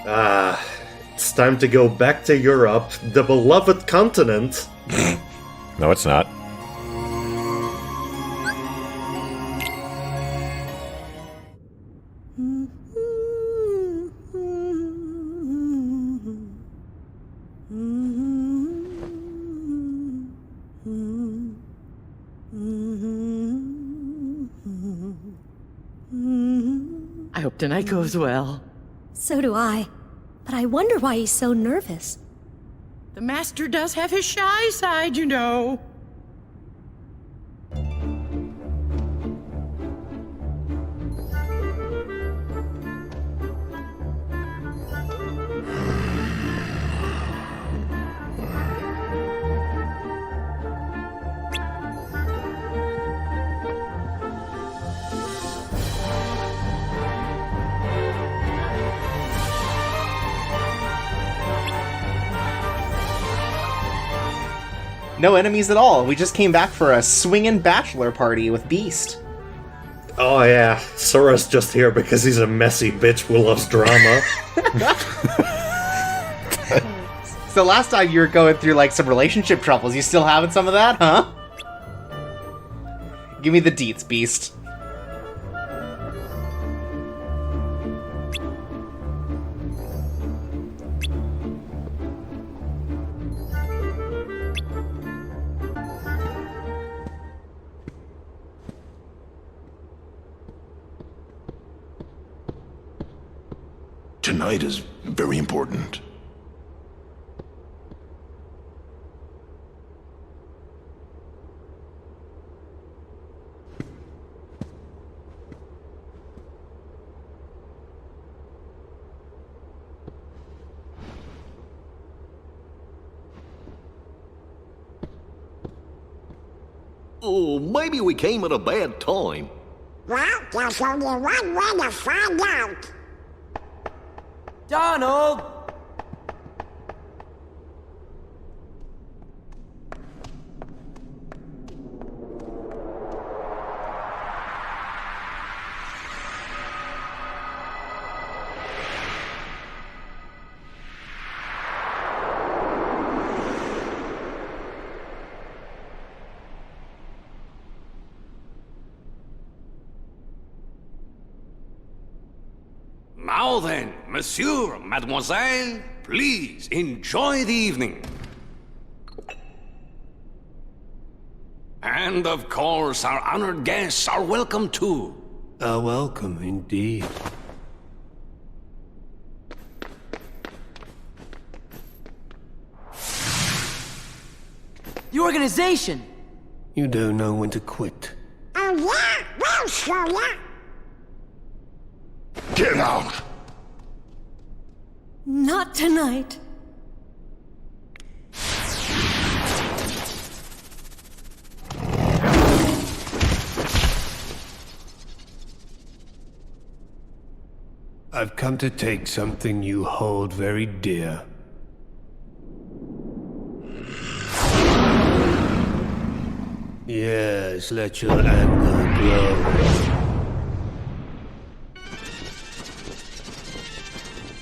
Ah, it's time to go back to Europe, the beloved continent. No, it's not. I hope tonight goes well. So do I. But I wonder why he's so nervous. The master does have his shy side, you know. No enemies at all. We just came back for a swingin' bachelor party with Beast. Oh yeah, Sora's just here because he's a messy bitch who loves drama. So last time you were going through like some relationship troubles. You still having some of that, huh? Give me the deets, Beast. Tonight is very important. Oh, maybe we came at a bad time. Well, there's only one way to find out. Donald! Now then, monsieur, mademoiselle, please enjoy the evening. And of course, our honored guests are welcome too. Welcome indeed. The organization! You don't know when to quit. Oh yeah? Well, show ya. Get out! Not tonight. I've come to take something you hold very dear. Yes, let your anger grow.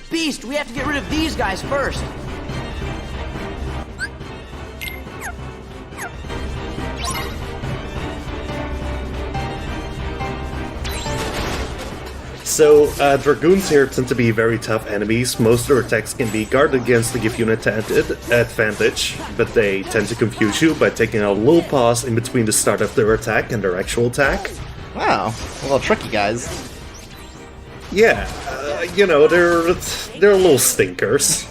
Beast, we have to get rid of these guys first. So, Dragoons here tend to be very tough enemies. Most of their attacks can be guarded against to give you an advantage, but they tend to confuse you by taking a little pause in between the start of their attack and their actual attack. Wow, a little tricky, guys. Yeah, you know, they're little stinkers.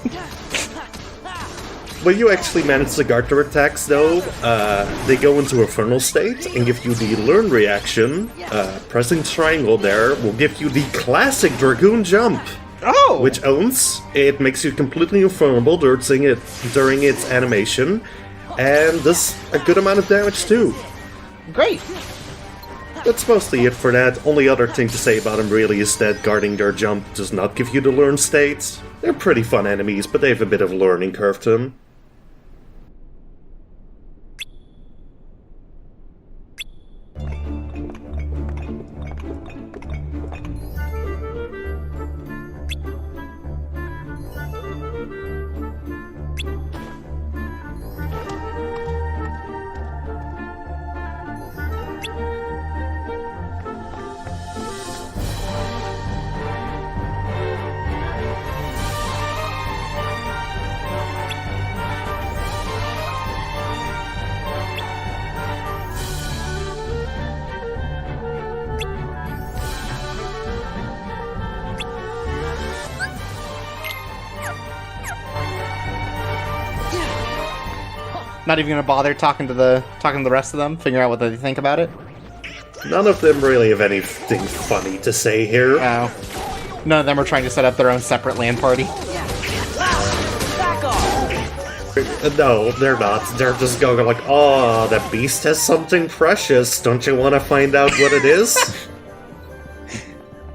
When you actually manage to guard their attacks, though, they go into a Infernal state and give you the learn reaction. Pressing triangle there will give you the classic Dragoon jump. Oh! Which owns, it makes you completely invulnerable during its animation, and does a good amount of damage too. Great! That's mostly it for that. Only other thing to say about them really is that guarding their jump does not give you the learn states. They're pretty fun enemies, but they have a bit of a learning curve to them. Not even gonna bother talking to the rest of them, figure out what they think about it. None of them really have anything funny to say here. Oh, none of them are trying to set up their own separate LAN party. No, they're not. They're just going like, "Oh, that beast has something precious. Don't you want to find out what it is?"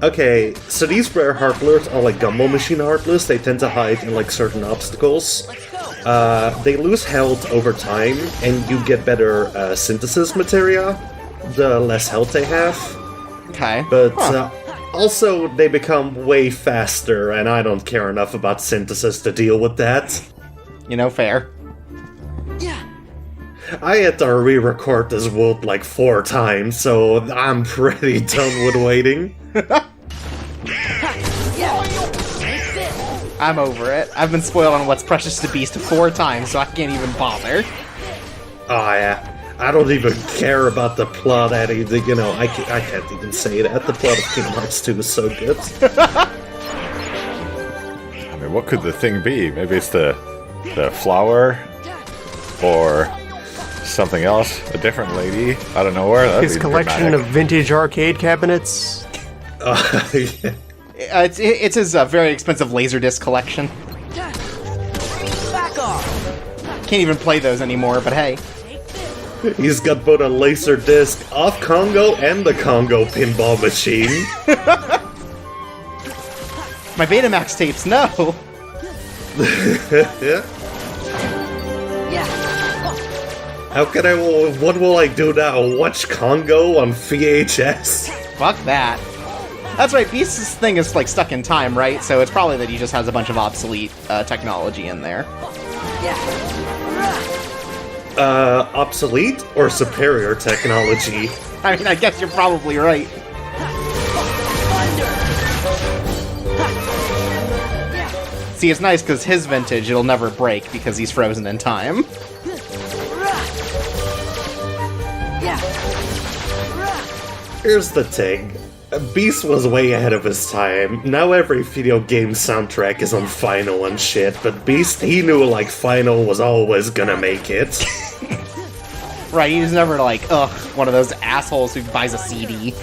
Okay, so these rare heartlers are like Gumball Machine heartlers. They tend to hide in like certain obstacles. They lose health over time, and you get better synthesis materia the less health they have. Okay. But also, they become way faster, and I don't care enough about synthesis to deal with that. You know, fair. I had to re-record this world like 4 times, so I'm pretty done with waiting. I'm over it. I've been spoiled on what's precious to Beast 4 times, so I can't even bother. Oh yeah, I don't even care about the plot anything, you know, I can't even say that. The plot of Kingdom Hearts 2 is so good. I mean, what could the thing be? Maybe it's the flower? Or something else? A different lady out of nowhere? That'd His be collection dramatic. of vintage arcade cabinets? Yeah. It's his very expensive Laserdisc collection. Back off! Can't even play those anymore, but hey. He's got both a laser disc of Congo and the Congo pinball machine. My Betamax tapes, no! Yeah. How can I? What will I do now? Watch Congo on VHS? Fuck that. That's right, Beast's thing is like stuck in time, right? So it's probably that he just has a bunch of obsolete technology in there. Obsolete or superior technology? I mean, I guess you're probably right. See, it's nice because his vintage, it'll never break because he's frozen in time. Here's the thing. Beast was way ahead of his time. Now every video game soundtrack is on Final and shit, but Beast, he knew like Final was always gonna make it. Right, he was never like, ugh, one of those assholes who buys a CD.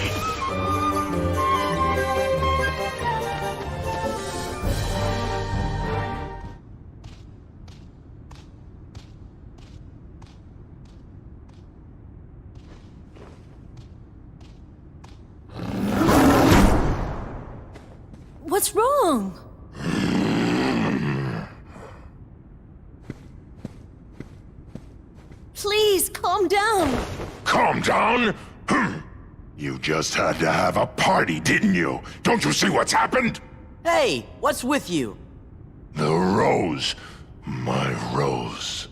What's wrong? Please, calm down. Calm down? You just had to have a party, didn't you? Don't you see what's happened? Hey, what's with you? The rose. My rose.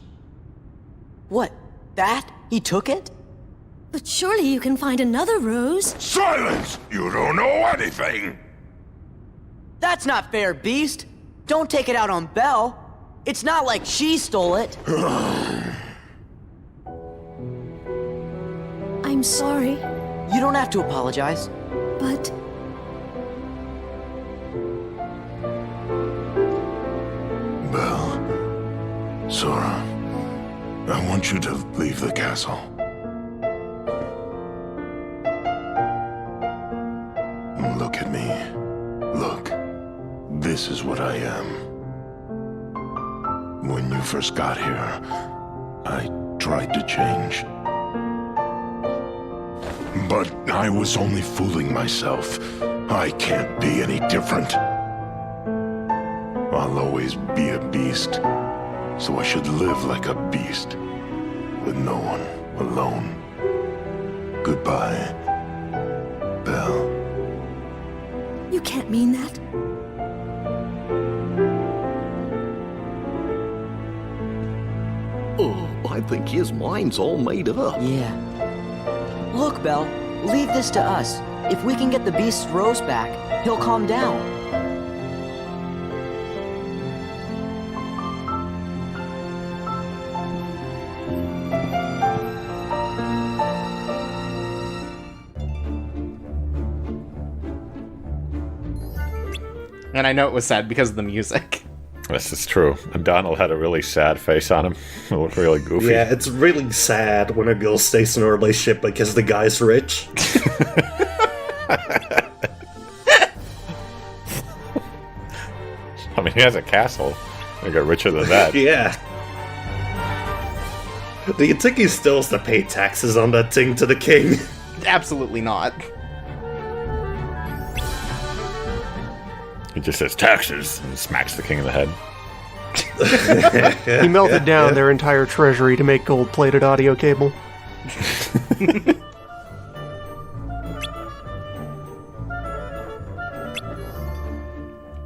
What? That? He took it? But surely you can find another rose. Silence! You don't know anything! That's not fair, Beast. Don't take it out on Belle. It's not like she stole it. I'm sorry, You don't have to apologize. but Belle, Sora, I want you to leave the castle. Look at me. Look. This is what I am. When you first got here, I tried to change. But I was only fooling myself. I can't be any different. I'll always be a beast, so I should live like a beast, with no one, alone. Goodbye, Belle. you can't mean that. Oh, I think his mind's all made up. Yeah. Look, Belle, leave this to us. If we can get the Beast's rose back, he'll calm down. And I know it was sad because of the music. This is true. And Donald had a really sad face on him. It looked really goofy. Yeah, it's really sad when a girl stays in a relationship because the guy's rich. I mean, he has a castle. He got richer than that. Yeah. Do you think he still has to pay taxes on that thing to the king? Absolutely not. He just says taxes and smacks the king in the head. He melted down their entire treasury to make gold-plated audio cable.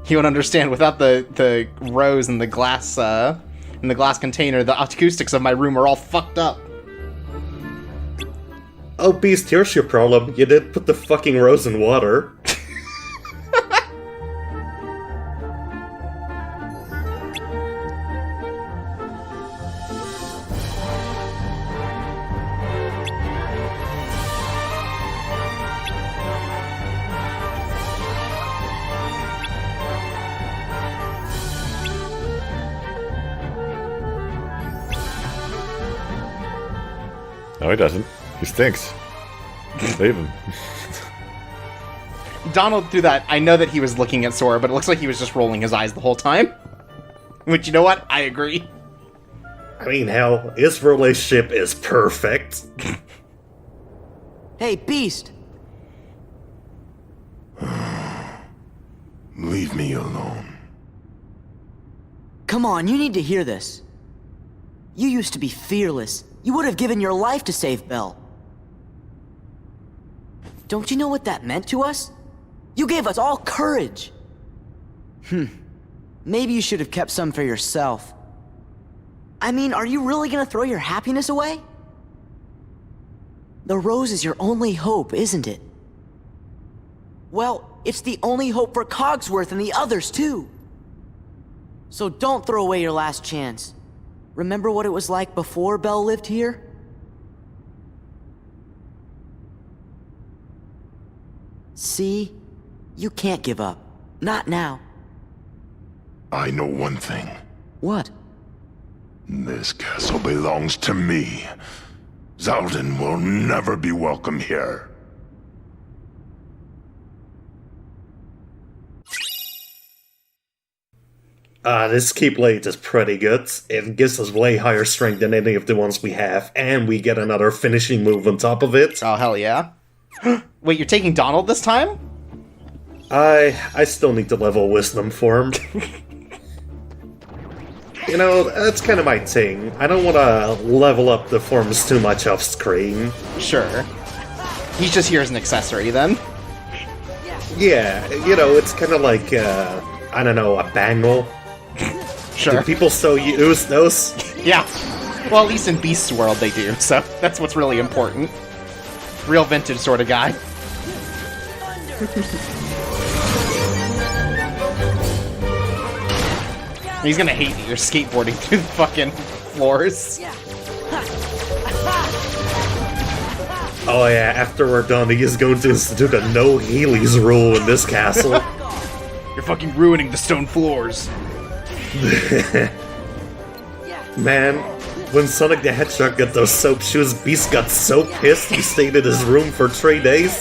You don't understand. Without the rose and the glass container, the acoustics of my room are all fucked up. Oh, Beast, here's your problem. You did put the fucking rose in water. No, he doesn't. He stinks. Leave him. Donald, through that, I know that he was looking at Sora, but it looks like he was just rolling his eyes the whole time. Which, you know what? I agree. I mean, hell, his relationship is perfect. Hey, Beast! Leave me alone. Come on, you need to hear this. You used to be fearless. You would have given your life to save Belle. Don't you know what that meant to us? You gave us all courage. Maybe you should have kept some for yourself. I mean, are you really gonna throw your happiness away? The rose is your only hope, isn't it? Well, it's the only hope for Cogsworth and the others, too. So don't throw away your last chance. Remember what it was like before Belle lived here? See? You can't give up. Not now. I know one thing. What? This castle belongs to me. Zaldin will never be welcome here. This Keyblade is pretty good. It gives us way higher strength than any of the ones we have, and we get another finishing move on top of it. Oh, hell yeah. Wait, you're taking Donald this time? I still need to level Wisdom form. You know, that's kind of my thing. I don't want to level up the forms too much off screen. Sure. He's just here as an accessory, then? Yeah, you know, it's kind of like, I don't know, a bangle. Sure. Do people still use those? Yeah. Well, at least in Beast's world they do, so that's what's really important. Real vintage sort of guy. He's gonna hate that you're skateboarding through the fucking floors. Oh yeah, after we're done, he is going to institute a no Heelys rule in this castle. You're fucking ruining the stone floors. Man, when Sonic the Hedgehog got those soap shoes, Beast got so pissed he stayed in his room for 3 days.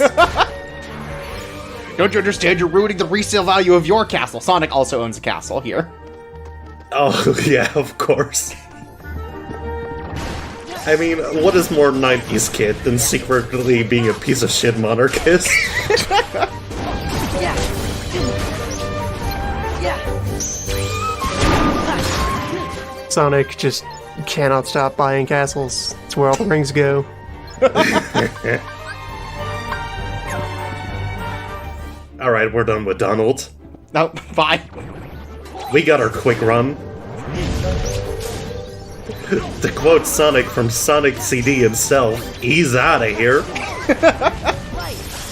Don't you understand? You're ruining the resale value of your castle. Sonic also owns a castle here. Oh, yeah, of course. I mean, what is more 90s kid than secretly being a piece of shit monarchist? Sonic just cannot stop buying castles. It's where all the rings go. Alright, we're done with Donald. No, bye. We got our quick run. To quote Sonic from Sonic CD himself, he's out of here.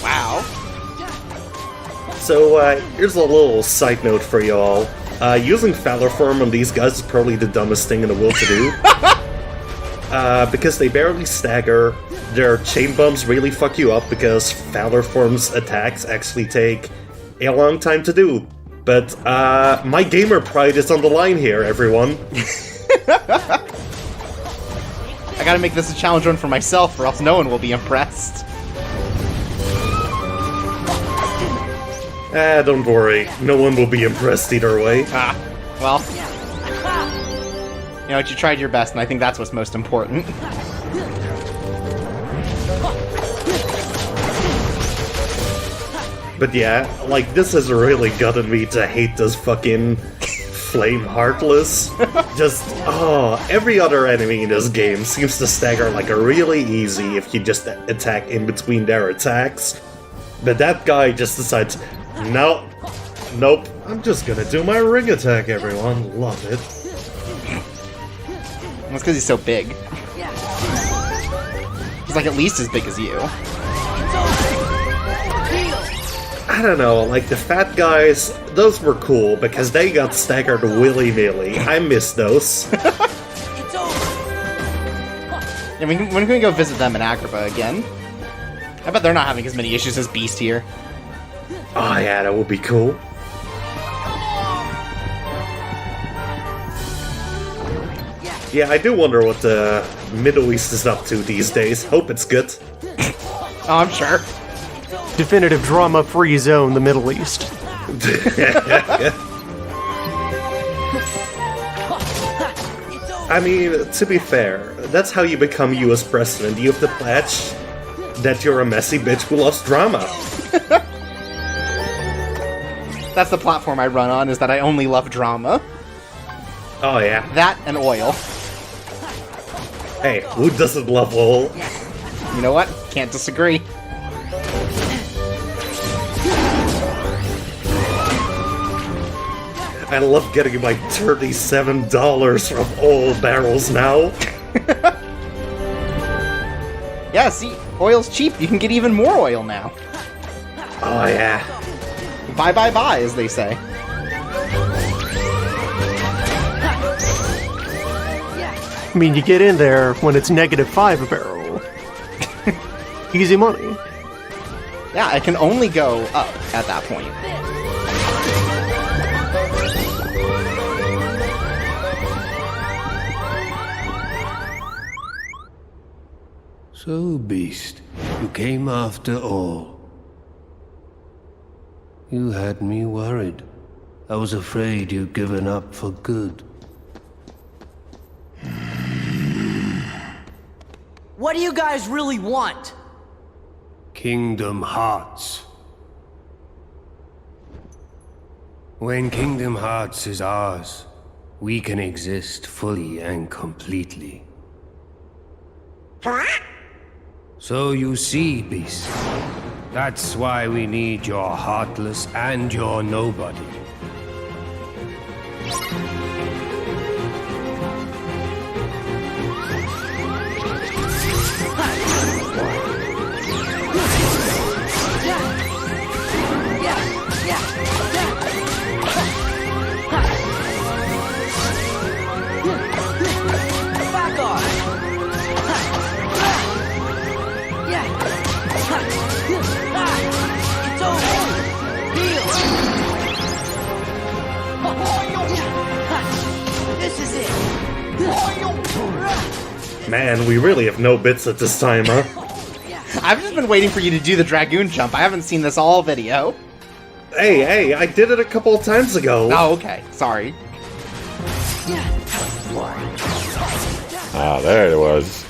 Wow. So, here's a little side note for y'all. Using Valor Form on these guys is probably the dumbest thing in the world to do. Because they barely stagger, their chain bumps really fuck you up because Valor Form's attacks actually take a long time to do. But my gamer pride is on the line here, everyone. I gotta make this a challenge run for myself, or else no one will be impressed. Don't worry. No one will be impressed either way. Well. You know what, you tried your best, and I think that's what's most important. But yeah, like, this has really gotten me to hate this fucking Flame Heartless. Just, every other enemy in this game seems to stagger like a really easy if you just attack in between their attacks. But that guy just decides, no, nope, I'm just gonna do my ring attack, everyone. Love it. That's because he's so big. He's like at least as big as you. I don't know, like the fat guys, those were cool because they got staggered willy-nilly. I miss those. Yeah, when can we go visit them in Agrabah again? I bet they're not having as many issues as Beast here. Oh yeah, that would be cool. Yeah, I do wonder what the Middle East is up to these days. Hope it's good. Oh, I'm sure. Definitive drama-free zone, the Middle East. I mean, to be fair, that's how you become US president. You have to pledge that you're a messy bitch who loves drama. That's the platform I run on, is that I only love drama. Oh yeah. That and oil. Hey, who doesn't love oil? You know what? Can't disagree. I love getting my $37 from oil barrels now. Yeah, see, oil's cheap. You can get even more oil now. Oh yeah. Buy, buy, buy, as they say. I mean, you get in there when it's -5 a barrel. Easy money. Yeah, it can only go up at that point. So, Beast, you came after all. You had me worried. I was afraid you'd given up for good. What do you guys really want? Kingdom Hearts. When Kingdom Hearts is ours, we can exist fully and completely. So you see, Beast, that's why we need your Heartless and your Nobody. Back off! It's over! Heal! This is it! Man, we really have no bits at this time, huh? I've just been waiting for you to do the Dragoon jump. I haven't seen this all video. Hey, I did it a couple of times ago. Oh, okay. Sorry. Ah, there it was.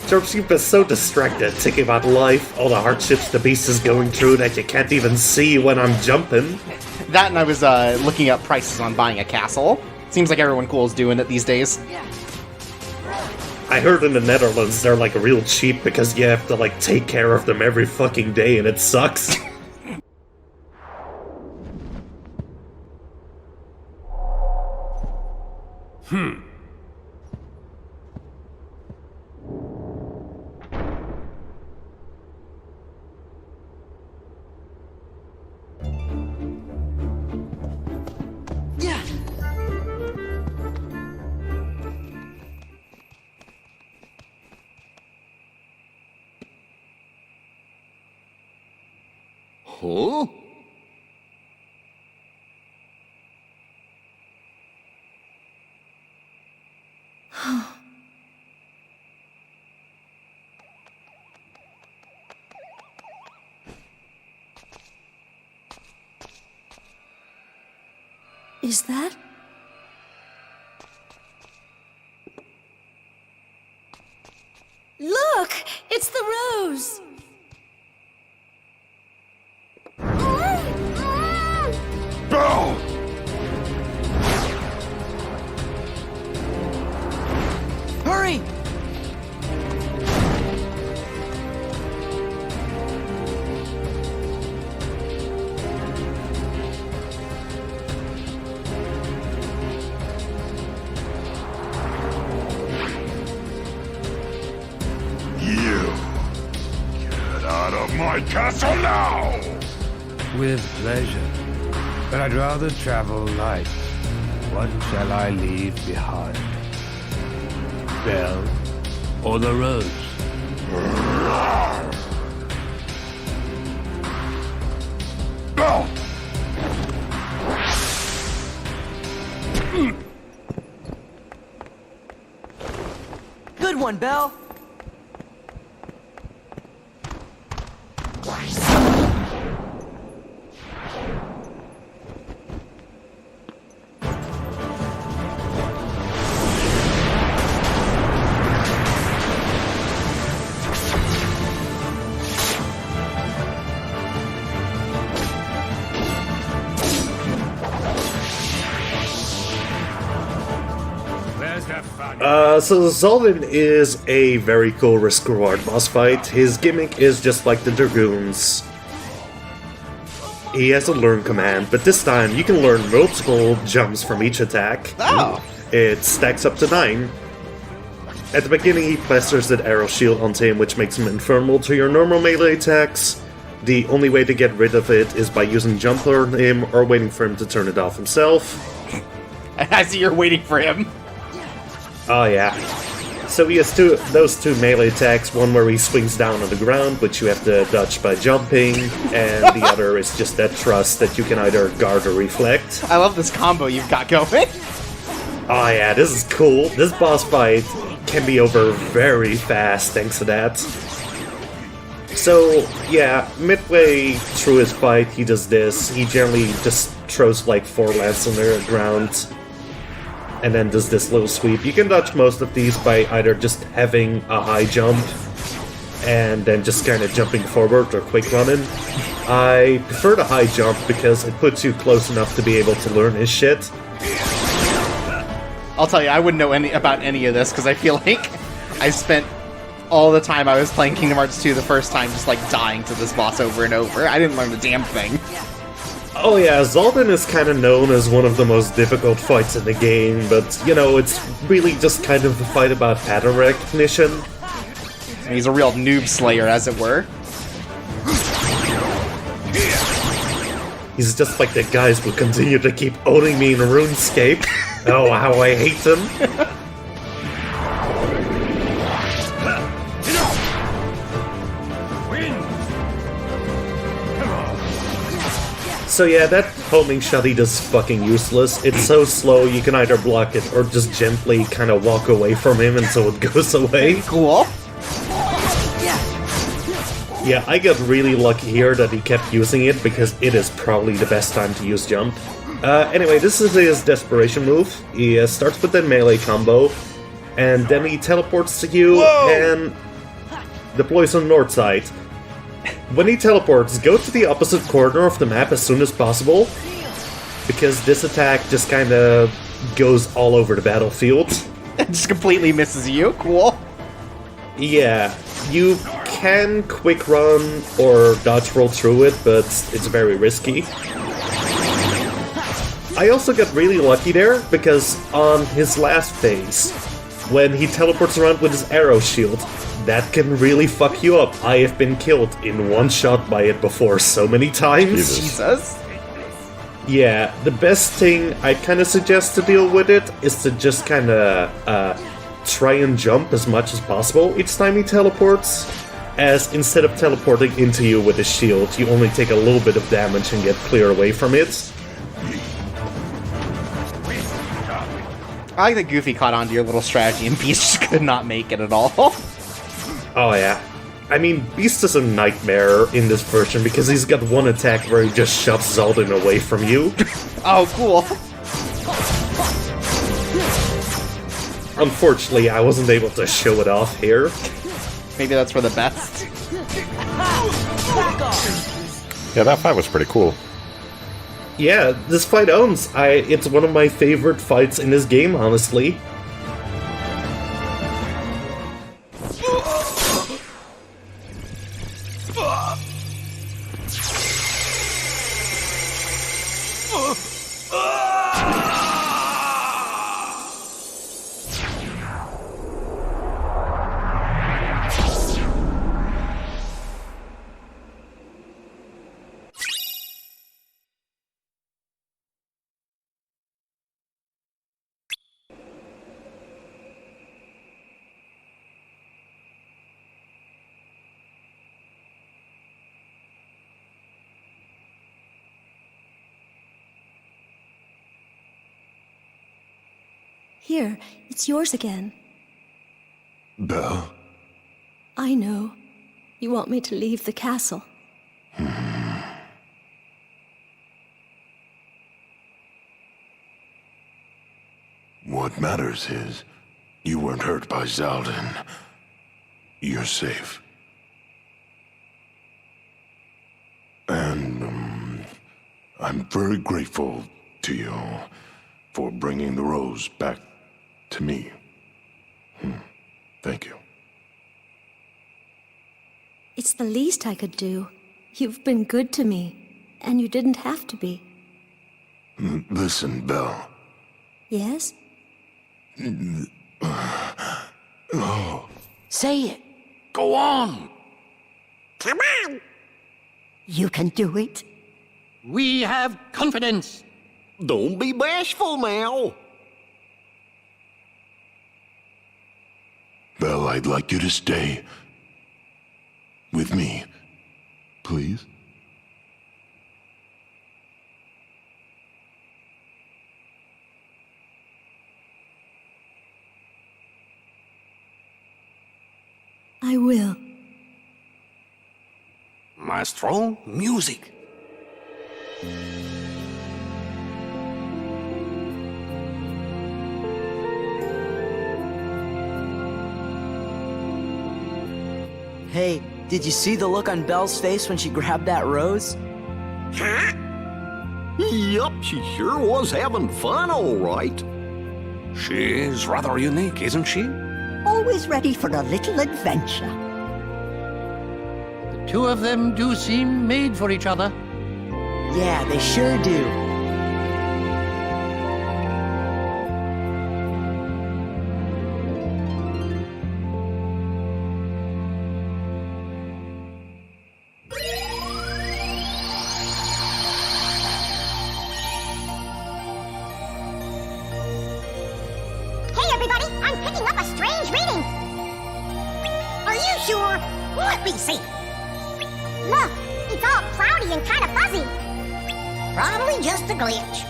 Jerks, you've been so distracted thinking about life, all the hardships the beast is going through that you can't even see when I'm jumping. That and I was looking up prices on buying a castle. Seems like everyone cool is doing it these days. I heard in the Netherlands they're like real cheap because you have to like take care of them every fucking day and it sucks. Huh? is that? Look! It's the rose! Belle! Hurry! You! Get out of my castle now! With pleasure. But I'd rather travel light. What shall I leave behind? Belle or the rose? Belle! Good one, Belle. So Zolden is a very cool risk-reward boss fight. His gimmick is just like the Dragoons. He has a learn command, but this time you can learn multiple jumps from each attack. Oh! It stacks up to 9. At the beginning he plasters that arrow shield onto him, which makes him infernal to your normal melee attacks. The only way to get rid of it is by using jump on him or waiting for him to turn it off himself. I see you're waiting for him. Oh yeah. So he has those two melee attacks, one where he swings down on the ground, which you have to dodge by jumping, and the other is just that thrust that you can either guard or reflect. I love this combo you've got going. Oh yeah, this is cool. This boss fight can be over very fast thanks to that. So yeah, midway through his fight he does this. He generally just throws like 4 lances on the ground, and then does this little sweep. You can dodge most of these by either just having a high jump and then just kind of jumping forward or quick running. I prefer the high jump because it puts you close enough to be able to learn his shit. I'll tell you, I wouldn't know about any of this because I feel like I spent all the time I was playing Kingdom Hearts 2 the first time just like dying to this boss over and over. I didn't learn the damn thing. Oh yeah, Zolden is kind of known as one of the most difficult fights in the game, but, you know, it's really just kind of a fight about pattern recognition. He's a real noob slayer, as it were. He's just like the guys who continue to keep owning me in RuneScape. Oh, how I hate them. So yeah, that homing shot he does is fucking useless. It's so slow you can either block it or just gently kind of walk away from him until it goes away. Cool. Yeah, I got really lucky here that he kept using it because it is probably the best time to use jump. Anyway, this is his desperation move. He starts with the melee combo, and then he teleports to you and deploys on the north side. When he teleports, go to the opposite corner of the map as soon as possible, because this attack just kind of goes all over the battlefield. It just completely misses you. Cool. Yeah, you can quick run or dodge roll through it, but it's very risky. I also got really lucky there, because on his last phase, when he teleports around with his arrow shield, that can really fuck you up. I have been killed in one shot by it before so many times. Jesus. Yeah, the best thing I kind of suggest to deal with it is to just kind of try and jump as much as possible each time he teleports, as instead of teleporting into you with his shield, you only take a little bit of damage and get clear away from it. I like that Goofy caught on to your little strategy and Beast just could not make it at all. Oh yeah. I mean, Beast is a nightmare in this version because he's got one attack where he just shoves Zolden away from you. Oh, cool. Unfortunately, I wasn't able to show it off here. Maybe that's for the best. Yeah, that fight was pretty cool. Yeah, this fight owns. It's one of my favorite fights in this game, honestly. Here, it's yours again. Belle? I know. You want me to leave the castle. What matters is, you weren't hurt by Zaldin. You're safe. And, I'm very grateful to you for bringing the rose back to me. Thank you. It's the least I could do. You've been good to me, and you didn't have to be. Listen, Belle. Yes? Say it. Go on! Come on! You can do it. We have confidence! Don't be bashful now. Belle, I'd like you to stay with me, please. I will. Maestro, music! Hey, did you see the look on Belle's face when she grabbed that rose? Huh? Yup, she sure was having fun, all right. She's rather unique, isn't she? Always ready for a little adventure. The two of them do seem made for each other. Yeah, they sure do. Hey, everybody! I'm picking up a strange reading! Are you sure? Let me see. Look, it's all cloudy and kind of fuzzy. Probably just a glitch.